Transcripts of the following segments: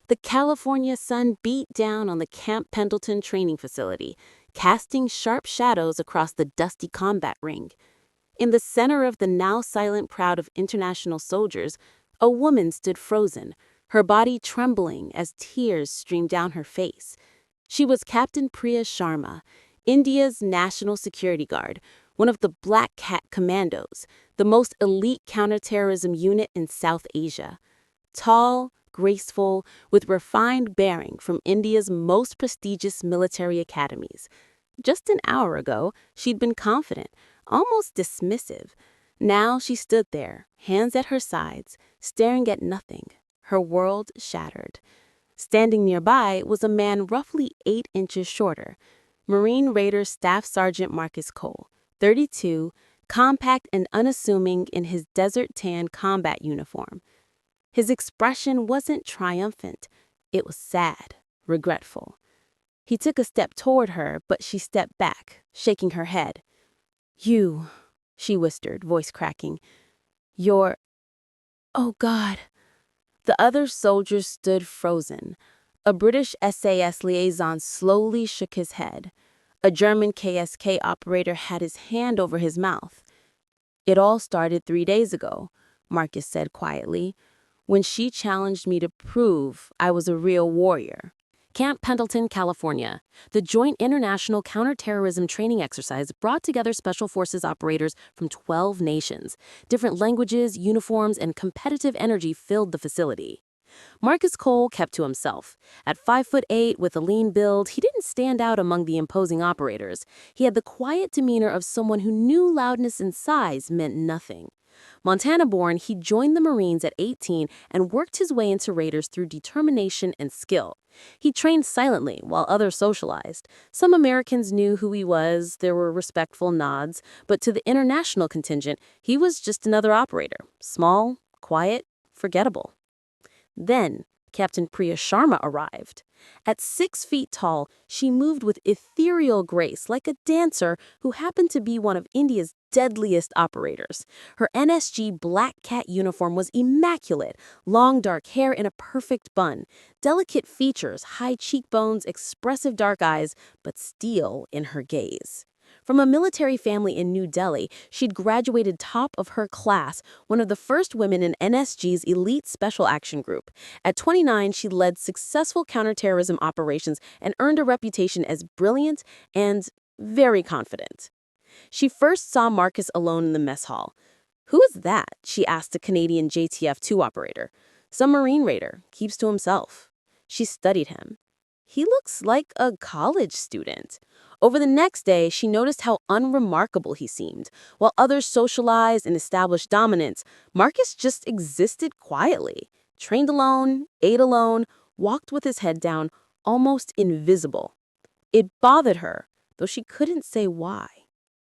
The California sun beat down on the Camp Pendleton training facility, casting sharp shadows across the dusty combat ring. In the center of the now silent crowd of international soldiers, a woman stood frozen, her body trembling as tears streamed down her face. She was Captain Priya Sharma, India's national security guard, one of the Black Cat Commandos, the most elite counterterrorism unit in South Asia. Tall, graceful, with refined bearing from India's most prestigious military academies. Just an hour ago, she'd been confident, almost dismissive. Now she stood there, hands at her sides, staring at nothing, her world shattered. Standing nearby was a man roughly 8 inches shorter, Marine Raider Staff Sergeant Marcus Cole, 32, compact and unassuming in his desert tan combat uniform. His expression wasn't triumphant. It was sad, regretful. He took a step toward her, but she stepped back, shaking her head. "You," she whispered, voice cracking. "You're... Oh, God." The other soldiers stood frozen. A British SAS liaison slowly shook his head. A German KSK operator had his hand over his mouth. "It all started 3 days ago," Marcus said quietly, "when she challenged me to prove I was a real warrior." Camp Pendleton, California. The Joint International Counterterrorism Training Exercise brought together Special Forces operators from 12 nations. Different languages, uniforms, and competitive energy filled the facility. Marcus Cole kept to himself. At 5'8", with a lean build, he didn't stand out among the imposing operators. He had the quiet demeanor of someone who knew loudness and size meant nothing. Montana-born, he joined the Marines at 18 and worked his way into Raiders through determination and skill. He trained silently while others socialized. Some Americans knew who he was, there were respectful nods, but to the international contingent, he was just another operator. Small, quiet, forgettable. Then, Captain Priya Sharma arrived. At 6 feet tall, she moved with ethereal grace like a dancer who happened to be one of India's deadliest operators. Her NSG Black Cat uniform was immaculate, long dark hair in a perfect bun, delicate features, high cheekbones, expressive dark eyes, but steel in her gaze. From a military family in New Delhi, she'd graduated top of her class, one of the first women in NSG's elite special action group. At 29, she led successful counterterrorism operations and earned a reputation as brilliant and very confident. She first saw Marcus alone in the mess hall. "Who is that?" she asked a Canadian JTF-2 operator. "Some Marine Raider, keeps to himself." She studied him. "He looks like a college student." Over the next day, she noticed how unremarkable he seemed. While others socialized and established dominance, Marcus just existed quietly. Trained alone, ate alone, walked with his head down, almost invisible. It bothered her, though she couldn't say why.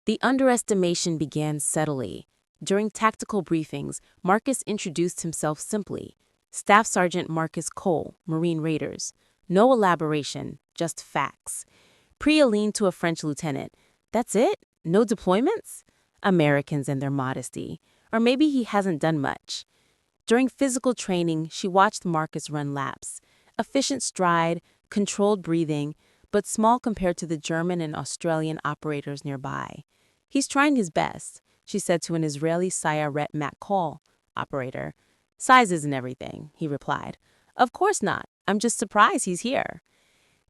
The underestimation began subtly. During tactical briefings, Marcus introduced himself simply. Staff Sergeant Marcus Cole, Marine Raiders. No elaboration, just facts. Priya leaned to a French lieutenant. "That's it? No deployments?" Americans and their modesty. Or maybe he hasn't done much. During physical training, she watched Marcus run laps. Efficient stride, controlled breathing, but small compared to the German and Australian operators nearby. "He's trying his best," she said to an Israeli Sayeret Matkal operator. "Size isn't everything," he replied. "Of course not. I'm just surprised he's here."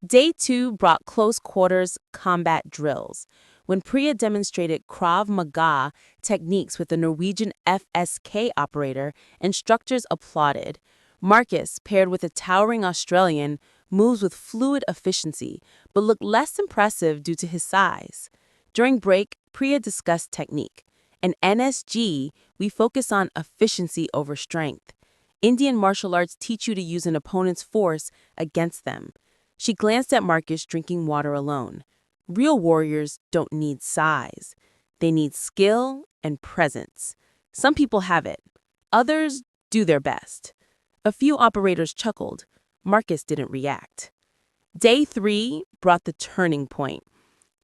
Day 2 brought close quarters combat drills. When Priya demonstrated Krav Maga techniques with a Norwegian FSK operator, instructors applauded. Marcus, paired with a towering Australian, moves with fluid efficiency, but looked less impressive due to his size. During break, Priya discussed technique. In NSG, we focus on efficiency over strength. Indian martial arts teach you to use an opponent's force against them. She glanced at Marcus drinking water alone. Real warriors don't need size. They need skill and presence. Some people have it. Others do their best. A few operators chuckled. Marcus didn't react. Day 3 brought the turning point.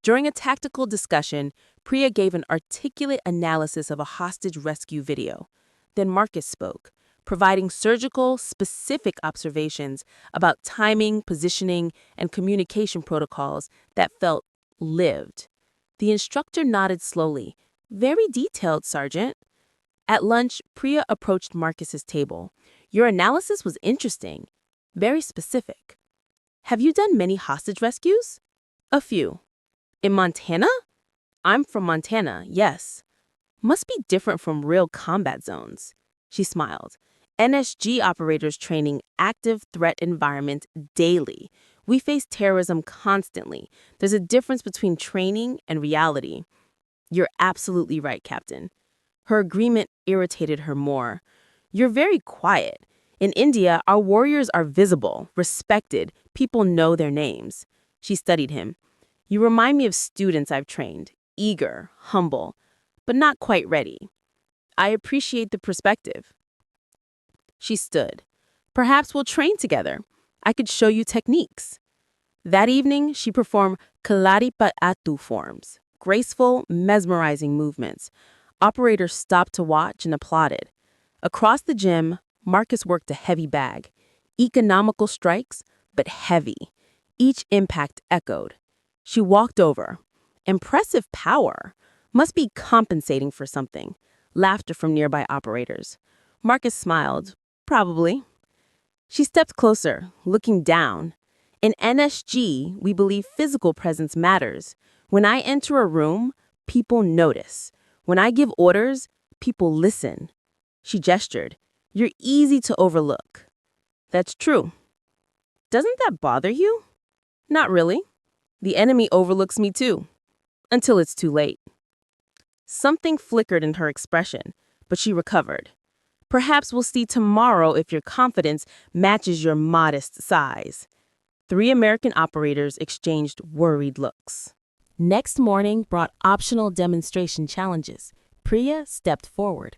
During a tactical discussion, Priya gave an articulate analysis of a hostage rescue video. Then Marcus spoke. providing surgical, specific observations about timing, positioning, and communication protocols that felt lived. The instructor nodded slowly. Very detailed, Sergeant. At lunch, Priya approached Marcus's table. Your analysis was interesting. Very specific. Have you done many hostage rescues? A few. In Montana? I'm from Montana, yes. Must be different from real combat zones. She smiled. NSG operators training active threat environment daily. We face terrorism constantly. There's a difference between training and reality. You're absolutely right, Captain. Her agreement irritated her more. You're very quiet. In India, our warriors are visible, respected. People know their names. She studied him. You remind me of students I've trained. Eager, humble, but not quite ready. I appreciate the perspective. She stood. Perhaps we'll train together. I could show you techniques. That evening, she performed Kalaripaatu forms, graceful, mesmerizing movements. Operators stopped to watch and applauded. Across the gym, Marcus worked a heavy bag. Economical strikes, but heavy. Each impact echoed. She walked over. Impressive power. Must be compensating for something. Laughter from nearby operators. Marcus smiled. Probably. She stepped closer, looking down. In NSG, we believe physical presence matters. When I enter a room, people notice. When I give orders, people listen. She gestured. You're easy to overlook. That's true. Doesn't that bother you? Not really. The enemy overlooks me too. Until it's too late. Something flickered in her expression, but she recovered. Perhaps we'll see tomorrow if your confidence matches your modest size. 3 American operators exchanged worried looks. Next morning brought optional demonstration challenges. Priya stepped forward.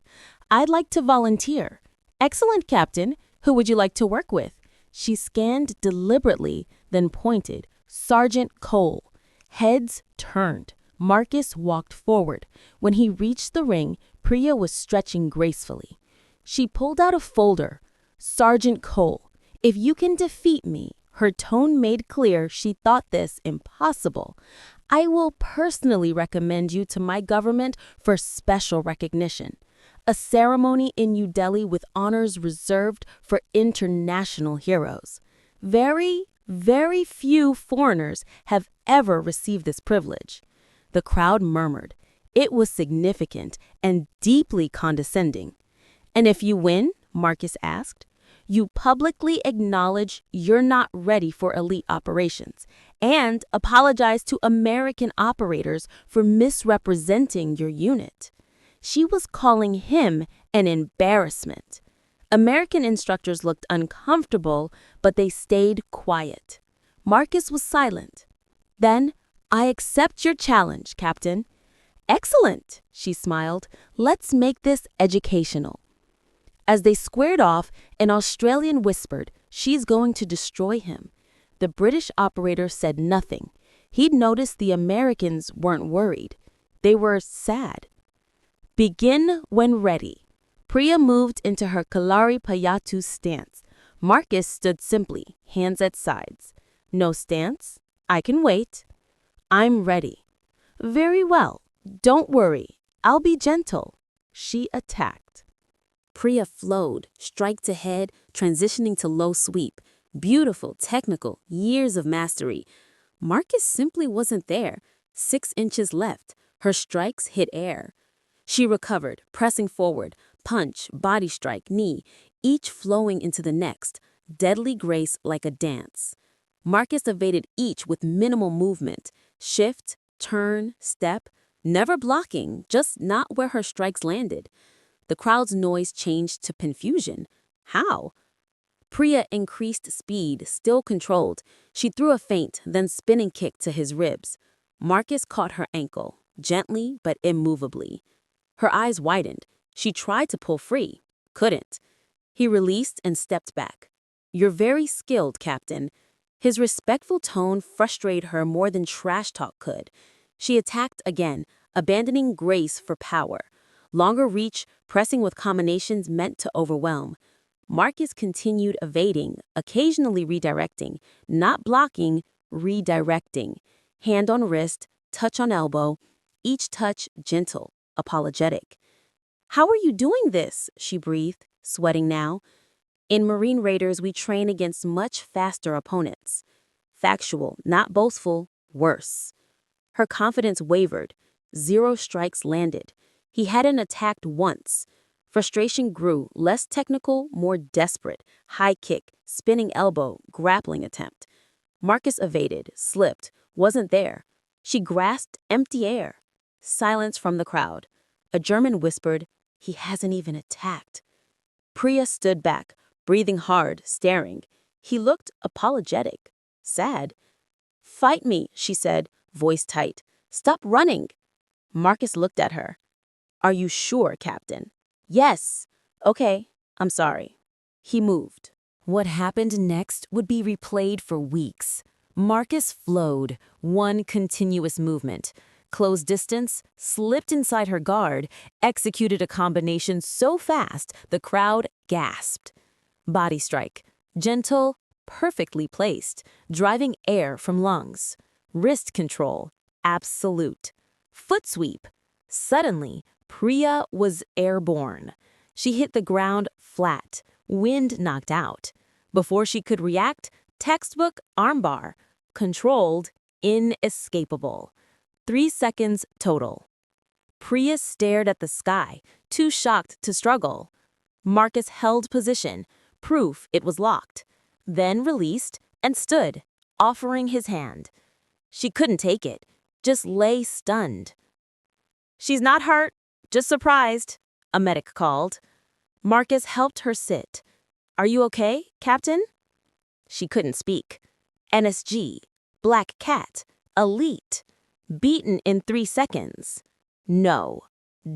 I'd like to volunteer. Excellent, Captain. Who would you like to work with? She scanned deliberately, then pointed. Sergeant Cole. Heads turned. Marcus walked forward. When he reached the ring, Priya was stretching gracefully. She pulled out a folder. Sergeant Cole, if you can defeat me, her tone made clear she thought this impossible. I will personally recommend you to my government for special recognition. A ceremony in New Delhi with honors reserved for international heroes. Very, very few foreigners have ever received this privilege. The crowd murmured. It was significant and deeply condescending. And if you win, Marcus asked, you publicly acknowledge you're not ready for elite operations and apologize to American operators for misrepresenting your unit. She was calling him an embarrassment. American instructors looked uncomfortable, but they stayed quiet. Marcus was silent. Then, I accept your challenge, Captain. Excellent, she smiled. Let's make this educational. As they squared off, an Australian whispered, she's going to destroy him. The British operator said nothing. He'd noticed the Americans weren't worried. They were sad. Begin when ready. Priya moved into her Kalaripaatu stance. Marcus stood simply, hands at sides. No stance. I can wait. I'm ready. Very well. Don't worry. I'll be gentle. She attacked. Priya flowed, striked ahead, transitioning to low sweep. Beautiful, technical, years of mastery. Marcus simply wasn't there. 6 inches left. Her strikes hit air. She recovered, pressing forward. Punch, body strike, knee, each flowing into the next. Deadly grace like a dance. Marcus evaded each with minimal movement. Shift, turn, step. Never blocking, just not where her strikes landed. The crowd's noise changed to confusion. How? Priya increased speed, still controlled. She threw a feint, then spinning kick to his ribs. Marcus caught her ankle, gently but immovably. Her eyes widened. She tried to pull free. Couldn't. He released and stepped back. You're very skilled, Captain. His respectful tone frustrated her more than trash talk could. She attacked again, abandoning grace for power. Longer reach, pressing with combinations meant to overwhelm. Marcus continued evading, occasionally redirecting, not blocking, redirecting. Hand on wrist, touch on elbow, each touch gentle, apologetic. "How are you doing this?" she breathed, sweating now. "In Marine Raiders, we train against much faster opponents. Factual, not boastful, worse." Her confidence wavered. 0 strikes landed. He hadn't attacked once. Frustration grew, less technical, more desperate. High kick, spinning elbow, grappling attempt. Marcus evaded, slipped, wasn't there. She grasped empty air. Silence from the crowd. A German whispered, "He hasn't even attacked." Priya stood back, breathing hard, staring. He looked apologetic, sad. "Fight me," she said, voice tight. "Stop running." Marcus looked at her. "Are you sure, Captain?" "Yes." "Okay, I'm sorry." He moved. What happened next would be replayed for weeks. Marcus flowed, one continuous movement. Closed distance, slipped inside her guard, executed a combination so fast the crowd gasped. Body strike, gentle, perfectly placed, driving air from lungs. Wrist control, absolute. Foot sweep. Suddenly, Priya was airborne. She hit the ground flat, wind knocked out. Before she could react, textbook armbar. Controlled, inescapable. 3 seconds total. Priya stared at the sky, too shocked to struggle. Marcus held position, proof it was locked, then released and stood, offering his hand. She couldn't take it, just lay stunned. "She's not hurt, just surprised," a medic called. Marcus helped her sit. "Are you okay, Captain?" She couldn't speak. NSG, Black Cat, Elite, beaten in 3 seconds. No,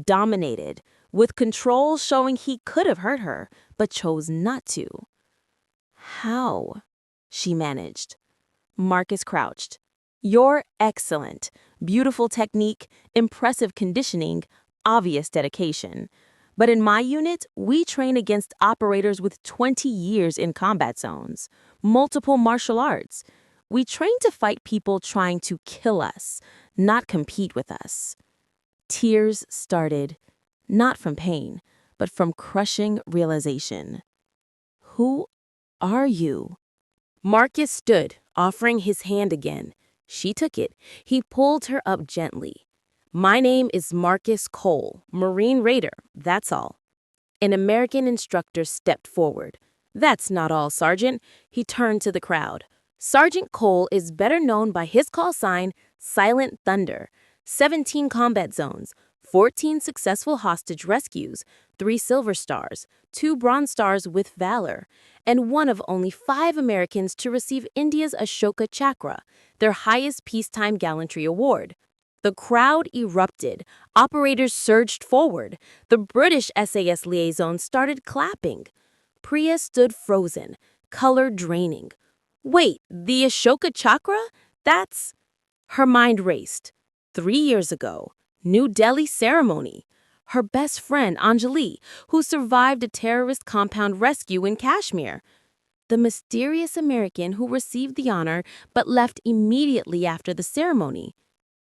dominated, with control showing he could have hurt her, but chose not to. "How?" she managed. Marcus crouched. "You're excellent. Beautiful technique, impressive conditioning, obvious dedication. But in my unit, we train against operators with 20 years in combat zones, multiple martial arts. We train to fight people trying to kill us, not compete with us." Tears started, not from pain, but from crushing realization. "Who are you?" Marcus stood, offering his hand again. She took it. He pulled her up gently. "My name is Marcus Cole, Marine Raider, that's all." An American instructor stepped forward. "That's not all, Sergeant." He turned to the crowd. "Sergeant Cole is better known by his call sign, Silent Thunder. 17 combat zones, 14 successful hostage rescues, 3 Silver Stars, 2 Bronze Stars with Valor, and one of only 5 Americans to receive India's Ashoka Chakra, their highest peacetime gallantry award." The crowd erupted. Operators surged forward. The British SAS liaison started clapping. Priya stood frozen, color draining. "Wait, the Ashoka Chakra? That's..." Her mind raced. 3 years ago, New Delhi ceremony. Her best friend, Anjali, who survived a terrorist compound rescue in Kashmir. The mysterious American who received the honor but left immediately after the ceremony.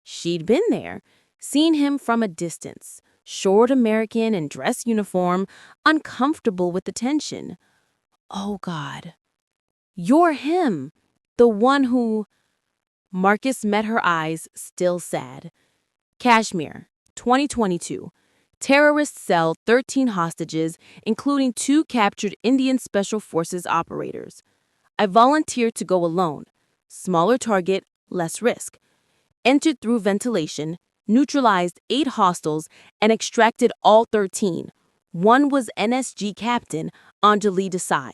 She'd been there, seen him from a distance, short American in dress uniform, uncomfortable with the tension. Oh, God. "You're him, the one who..." Marcus met her eyes, still sad. "Kashmir, 2022. Terrorists sell 13 hostages, including 2 captured Indian Special Forces operators. I volunteered to go alone. Smaller target, less risk. Entered through ventilation, neutralized 8 hostiles, and extracted all 13. One was NSG Captain Anjali Desai."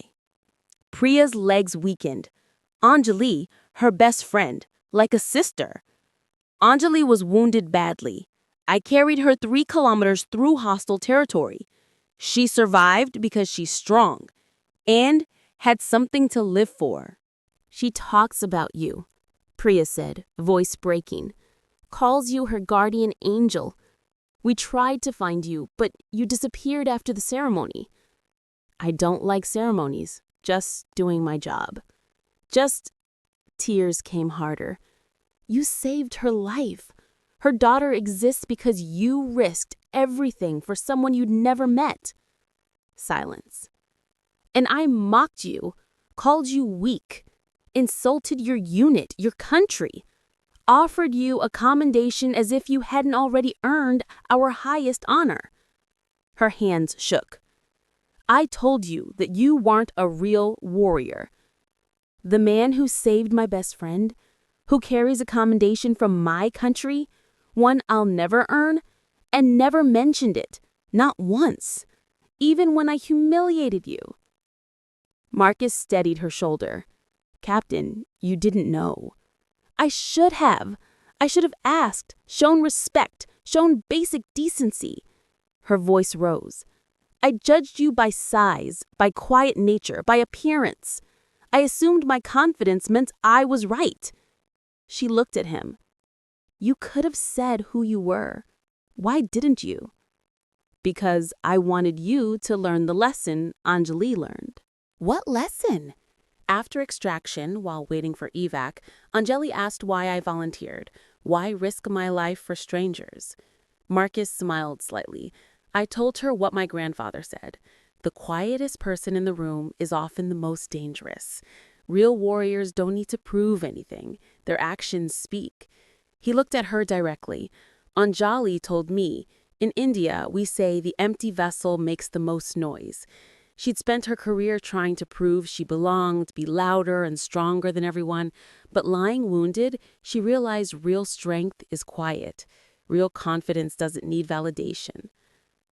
Priya's legs weakened. Anjali, her best friend, like a sister. "Anjali was wounded badly. I carried her 3 kilometers through hostile territory. She survived because she's strong and had something to live for." "She talks about you," Priya said, voice breaking. "Calls you her guardian angel. We tried to find you, but you disappeared after the ceremony." I don't like ceremonies, just doing my job. Just tears came harder. You saved her life. Her daughter exists because you risked everything for someone you'd never met. Silence. And I mocked you, called you weak, insulted your unit, your country, offered you a commendation as if you hadn't already earned our highest honor. Her hands shook. I told you that you weren't a real warrior. The man who saved my best friend, who carries a commendation from my country, one I'll never earn, and never mentioned it, not once, even when I humiliated you. Marcus steadied her shoulder. Captain, you didn't know. I should have. I should have asked, shown respect, shown basic decency. Her voice rose. I judged you by size, by quiet nature, by appearance. I assumed my confidence meant I was right. She looked at him. You could have said who you were. Why didn't you? Because I wanted you to learn the lesson Anjali learned. What lesson? After extraction, while waiting for evac, Anjali asked why I volunteered. Why risk my life for strangers? Marcus smiled slightly. I told her what my grandfather said. The quietest person in the room is often the most dangerous. Real warriors don't need to prove anything. Their actions speak. He looked at her directly. Anjali told me, in India, we say the empty vessel makes the most noise. She'd spent her career trying to prove she belonged, be louder and stronger than everyone, but lying wounded, she realized real strength is quiet. Real confidence doesn't need validation.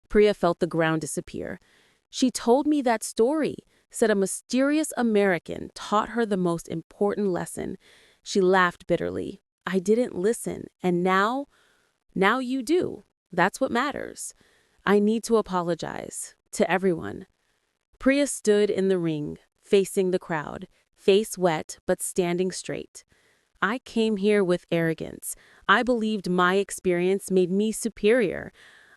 Priya felt the ground disappear. She told me that story, said a mysterious American taught her the most important lesson. She laughed bitterly. I didn't listen, and now you do. That's what matters. I need to apologize to everyone. Priya stood in the ring, facing the crowd, face wet but standing straight. I came here with arrogance. I believed my experience made me superior.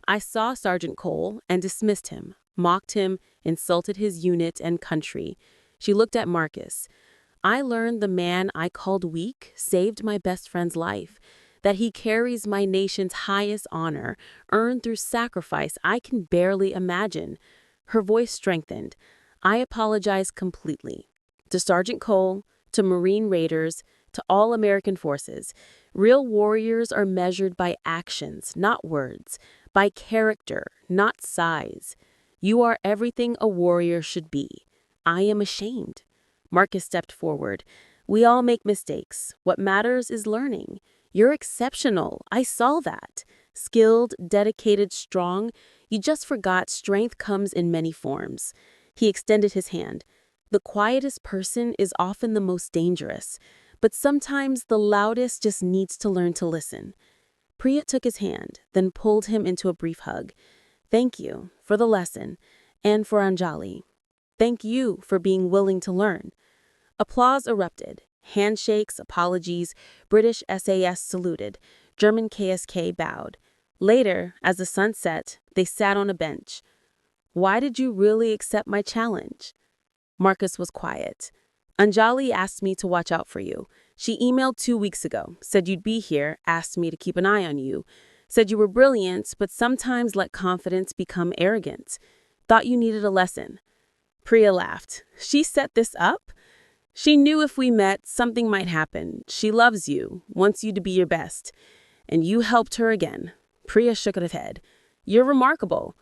I saw Sergeant Cole and dismissed him, mocked him, insulted his unit and country. She looked at Marcus. I learned the man I called weak saved my best friend's life, that he carries my nation's highest honor, earned through sacrifice I can barely imagine. Her voice strengthened. I apologize completely. To Sergeant Cole, to Marine Raiders, to all American forces. Real warriors are measured by actions, not words, by character, not size. You are everything a warrior should be. I am ashamed. Marcus stepped forward. We all make mistakes. What matters is learning. You're exceptional. I saw that. Skilled, dedicated, strong. You just forgot strength comes in many forms. He extended his hand. The quietest person is often the most dangerous, but sometimes the loudest just needs to learn to listen. Priya took his hand, then pulled him into a brief hug. Thank you for the lesson, and for Anjali. Thank you for being willing to learn. Applause erupted. Handshakes, apologies, British SAS saluted, German KSK bowed. Later, as the sun set, they sat on a bench. Why did you really accept my challenge? Marcus was quiet. Anjali asked me to watch out for you. She emailed 2 weeks ago, said you'd be here, asked me to keep an eye on you. Said you were brilliant, but sometimes let confidence become arrogant. Thought you needed a lesson. Priya laughed. She set this up? She knew if we met, something might happen. She loves you, wants you to be your best. And you helped her again. Priya shook her head. You're remarkable.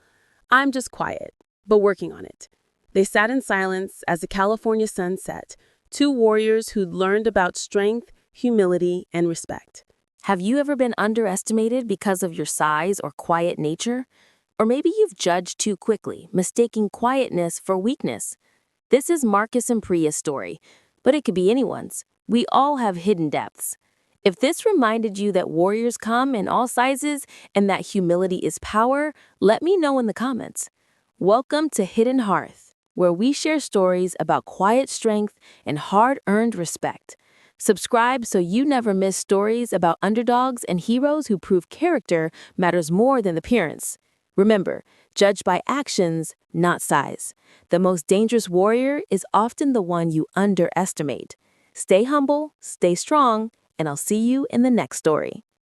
I'm just quiet, but working on it. They sat in silence as the California sun set, two warriors who'd learned about strength, humility, and respect. Have you ever been underestimated because of your size or quiet nature? Or maybe you've judged too quickly, mistaking quietness for weakness. This is Marcus and Priya's story, but it could be anyone's. We all have hidden depths. If this reminded you that warriors come in all sizes and that humility is power, let me know in the comments. Welcome to Hidden Hearth, where we share stories about quiet strength and hard-earned respect. Subscribe so you never miss stories about underdogs and heroes who prove character matters more than appearance. Remember, Judge by actions, not size. The most dangerous warrior is often the one you underestimate. Stay humble, stay strong, and I'll see you in the next story.